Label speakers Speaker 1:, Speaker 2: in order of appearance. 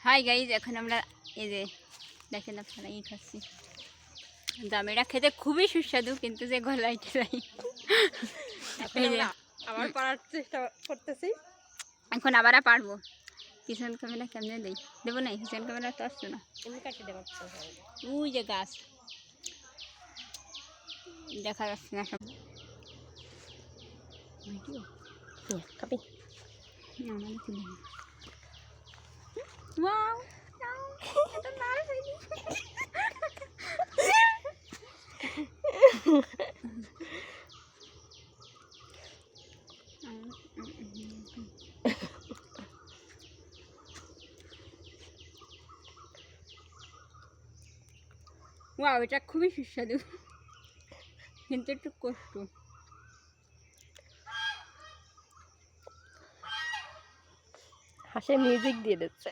Speaker 1: Hi guys, এখন আমরা এই যে দেখেন আপনারা খাচ্ছি। জামেরা খেতে খুবই সুস্বাদু, কিন্তু যে গলায় টেলাই
Speaker 2: আবার পারার চেষ্টা করতেছি।
Speaker 1: এখন আবার পারবো। কিচেন ক্যামেরা কেমনে দেবো না, কিচেন ক্যামেরা তো আসছে না। ওই যে গাছ দেখা যাচ্ছে না সব।
Speaker 2: খাবি?
Speaker 1: ওয়াও, ওয়াও, এটা খুবই সুস্বাদু, কিন্তু একটু কষ্ট।
Speaker 2: হাসে মিউজিক দিয়ে দিচ্ছে।